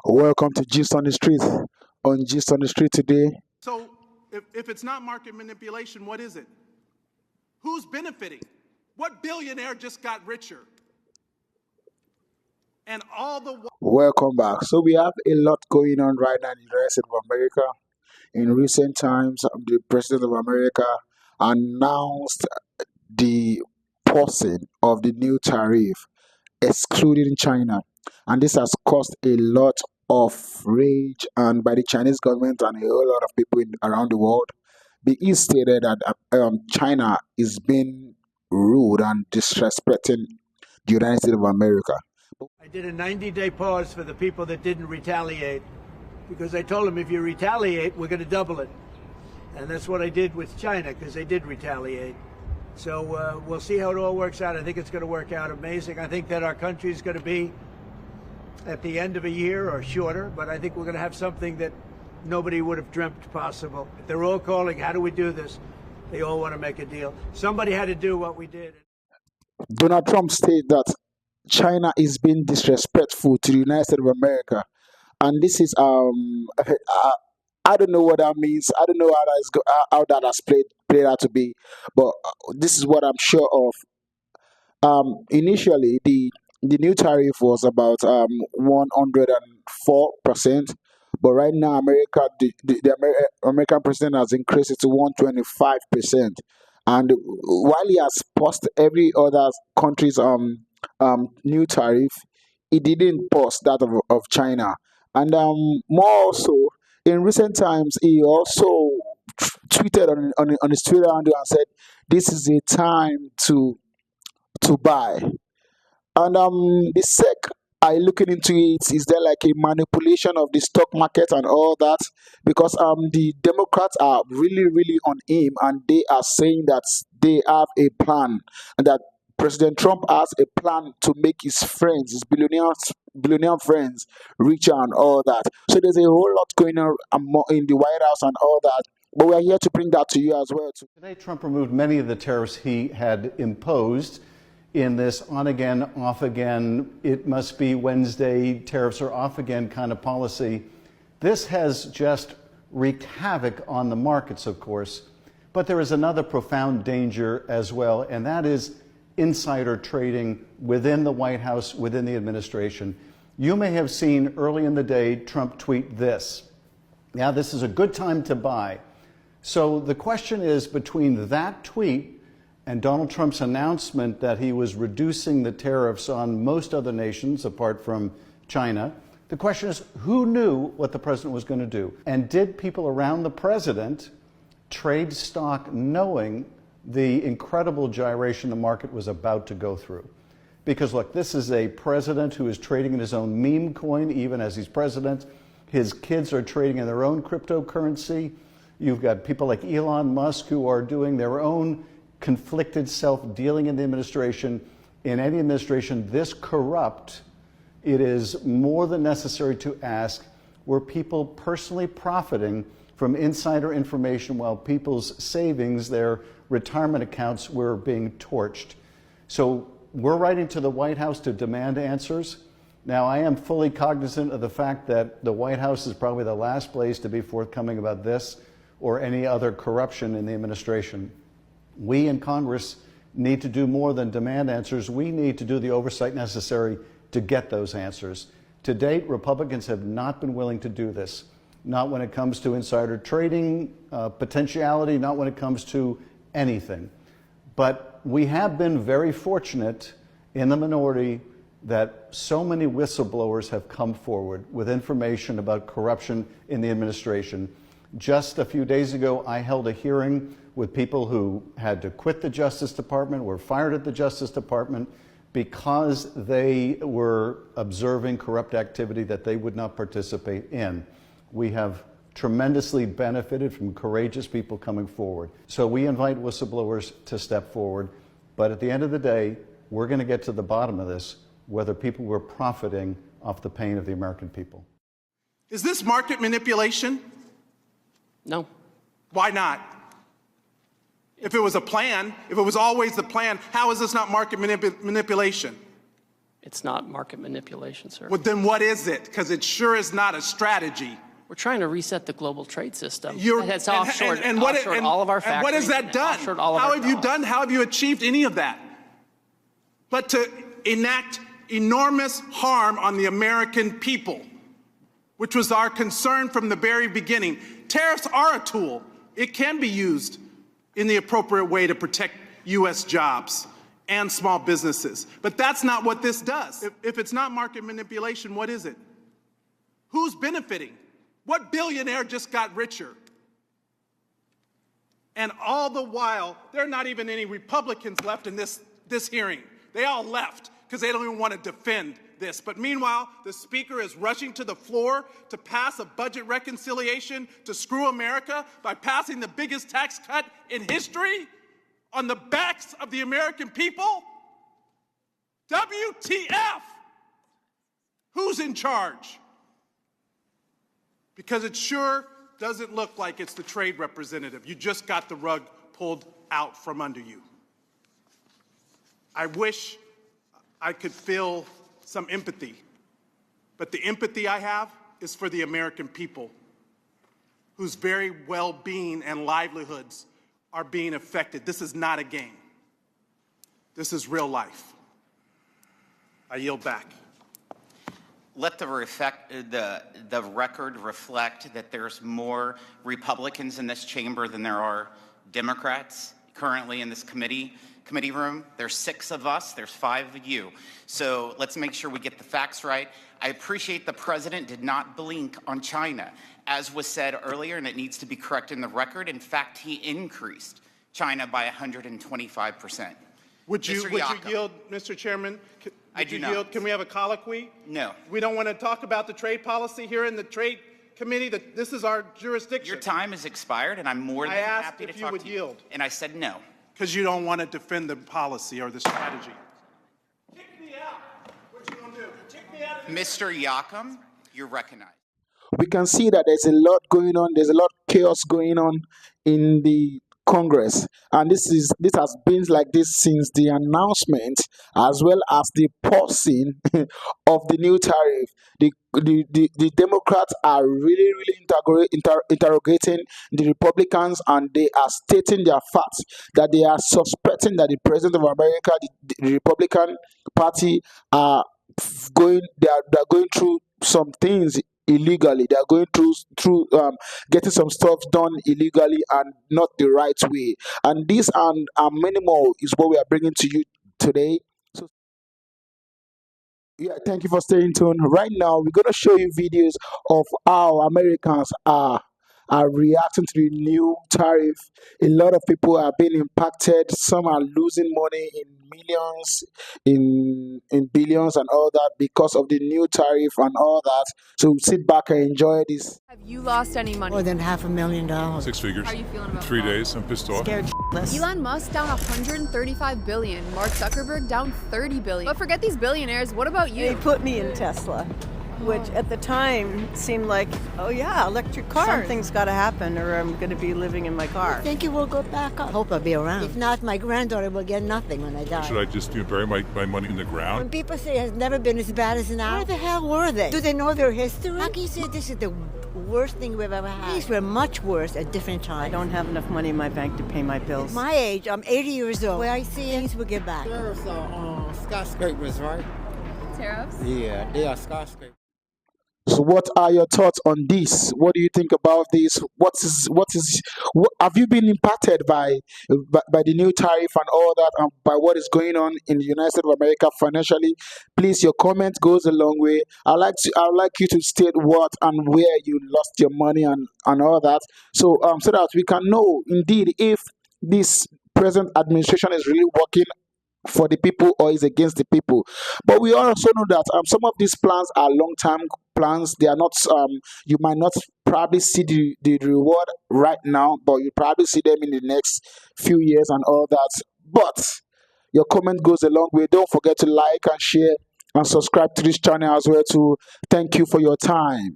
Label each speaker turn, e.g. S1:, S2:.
S1: Welcome to Gist on the Street. On Gist on the Street today,
S2: So if it's not market manipulation, what is it? Who's benefiting? What billionaire just got richer? And all the
S1: welcome back. So we have a lot going on right now in the United States of America. In recent times, the President of America announced the pausing of the new tariff, excluding China, and this has caused a lot of rage and by the Chinese government and a whole lot of people around the world. He stated that China is being rude and disrespecting the United States of America.
S3: I did a 90-day pause for the people that didn't retaliate because I told them if you retaliate, we're going to double it. And that's what I did with China because they did retaliate. So we'll see how it all works out. I think it's going to work out amazing. I think that our country is going to be at the end of a year or shorter, but I think we're going to have something that nobody would have dreamt possible. They're all calling, how do we do this? They all want to make a deal. Somebody had to do what we did.
S1: Donald Trump stated that China is being disrespectful to the United States of America, and this is I don't know what that means. I don't know how that is how that has played out to be, but this is what I'm sure of. Initially, the new tariff was about 104%, but right now, American president has increased it to 125%, and while he has paused every other country's new tariff, he didn't pause that of China, and more also in recent times, he also tweeted on his Twitter handle and said, "This is a time to buy." And the SEC are looking into it. Is there like a manipulation of the stock market and all that? Because the Democrats are really on him, and they are saying that they have a plan, and that President Trump has a plan to make his friends, his billionaire friends, richer and all that. So there's a whole lot going on in the White House and all that. But we are here to bring that to you as well.
S4: Today, Trump removed many of the tariffs he had imposed in this on again, off again, it must be Wednesday, tariffs are off again kind of policy. This has just wreaked havoc on the markets, of course, but there is another profound danger as well, and that is insider trading within the White House, within the administration. You may have seen early in the day Trump tweet this. Now, this is a good time to buy. So the question is, between that tweet and Donald Trump's announcement that he was reducing the tariffs on most other nations apart from China, the question is, who knew what the president was going to do? And did people around the president trade stock knowing the incredible gyration the market was about to go through? Because look, this is a president who is trading in his own meme coin, even as he's president. His kids are trading in their own cryptocurrency. You've got people like Elon Musk who are doing their own conflicted self-dealing in the administration. In any administration this corrupt, it is more than necessary to ask, were people personally profiting from insider information while people's savings, their retirement accounts, were being torched? So we're writing to the White House to demand answers. Now, I am fully cognizant of the fact that the White House is probably the last place to be forthcoming about this or any other corruption in the administration. We in Congress need to do more than demand answers. We need to do the oversight necessary to get those answers. To date, Republicans have not been willing to do this. Not when it comes to insider trading, potentiality, not when it comes to anything. But we have been very fortunate in the minority that so many whistleblowers have come forward with information about corruption in the administration. Just a few days ago, I held a hearing with people who had to quit the Justice Department, were fired at the Justice Department because they were observing corrupt activity that they would not participate in. We have tremendously benefited from courageous people coming forward. So we invite whistleblowers to step forward. But at the end of the day, we're going to get to the bottom of this, whether people were profiting off the pain of the American people.
S2: Is this market manipulation?
S5: No.
S2: Why not? If it was a plan, if it was always the plan, how is this not market manipulation?
S5: It's not market manipulation, sir.
S2: Well, then what is it? Because it sure is not a strategy.
S5: We're trying to reset the global trade system.
S2: You're,
S5: It has offshored,
S2: what
S5: offshored all of our factories.
S2: And what has that done?
S5: Offshored all of
S2: How
S5: our
S2: have you
S5: jobs.
S2: done? How have you achieved any of that? But to enact enormous harm on the American people, which was our concern from the very beginning. Tariffs are a tool. It can be used in the appropriate way to protect U.S. jobs and small businesses. But that's not what this does. If it's not market manipulation, what is it? Who's benefiting? What billionaire just got richer? And all the while, there are not even any Republicans left in this hearing. They all left because they don't even want to defend this. But meanwhile, the Speaker is rushing to the floor to pass a budget reconciliation to screw America by passing the biggest tax cut in history on the backs of the American people. WTF? Who's in charge? Because it sure doesn't look like it's the trade representative. You just got the rug pulled out from under you. I wish I could feel some empathy, but the empathy I have is for the American people whose very well-being and livelihoods are being affected. This is not a game. This is real life. I yield back.
S6: Let the record reflect that there's more Republicans in this chamber than there are Democrats currently in this committee room. There's 6 of us, there's 5 of you. So let's make sure we get the facts right. I appreciate the president did not blink on China, as was said earlier, and it needs to be corrected in the record. In fact, he increased China by 125%.
S2: Would you yield, Mr. Chairman?
S6: I do not.
S2: Can we have a colloquy?
S6: No.
S2: We don't want to talk about the trade policy here in the Trade Committee. This is our jurisdiction.
S6: Your time has expired, and I'm more than happy to talk to you.
S2: I asked if you would yield.
S6: And I said no.
S2: Because you don't want to defend the policy or the strategy. Kick me out. What you gonna do? Kick me out of the
S6: Mr. Yakam, you're recognized.
S1: We can see that there's a lot going on. There's a lot of chaos going on in the Congress, and this has been like this since the announcement, as well as the pausing of the new tariff. The Democrats are really interrogating the Republicans, and they are stating their facts that they are suspecting that the president of America, the Republican Party, are going through some things illegally. They are going through getting some stuff done illegally and not the right way. And this and many more is what we are bringing to you today. So yeah, thank you for staying tuned. Right now, we're going to show you videos of how Americans are reacting to the new tariff. A lot of people are being impacted. Some are losing money in millions, in billions and all that because of the new tariff and all that. So sit back and enjoy this.
S7: Have you lost any money?
S8: More than $500,000.
S9: 6 figures.
S7: How are you feeling about
S9: 3
S7: that?
S9: days. I'm pissed off.
S8: Scared shitless.
S7: Elon Musk down 135 billion. Mark Zuckerberg down 30 billion. But forget these billionaires. What about you?
S10: They put me in Tesla, which at the time seemed like, oh yeah, electric cars. Something's got to happen or I'm going to be living in my car.
S8: I think it will go back up. Hope I'll be around. If not, my granddaughter will get nothing when I die.
S9: Should I just bury my money in the
S8: When
S9: ground?
S8: people say it's never been as bad as now, where the hell were they? Do they know their history? How can you say this is the worst thing we've ever had? These were much worse at different times.
S10: I don't have enough money in my bank to pay my bills.
S8: At my age, I'm 80 years old. Where I see things will get back.
S11: Tariffs are on skyscrapers, right?
S7: Tariffs?
S11: Yeah, they are skyscrapers.
S1: So what are your thoughts on this? What do you think about this? What have you been impacted by the new tariff and all that, and by what is going on in the United States of America financially? Please, your comment goes a long way. I'd like you to state what and where you lost your money and all that, so that we can know indeed if this present administration is really working for the people or is against the people. But we also know that some of these plans are long-term plans. They are not, you might not probably see the reward right now, but you probably see them in the next few years and all that. But your comment goes a long way. Don't forget to like and share and subscribe to this channel as well too. Thank you for your time.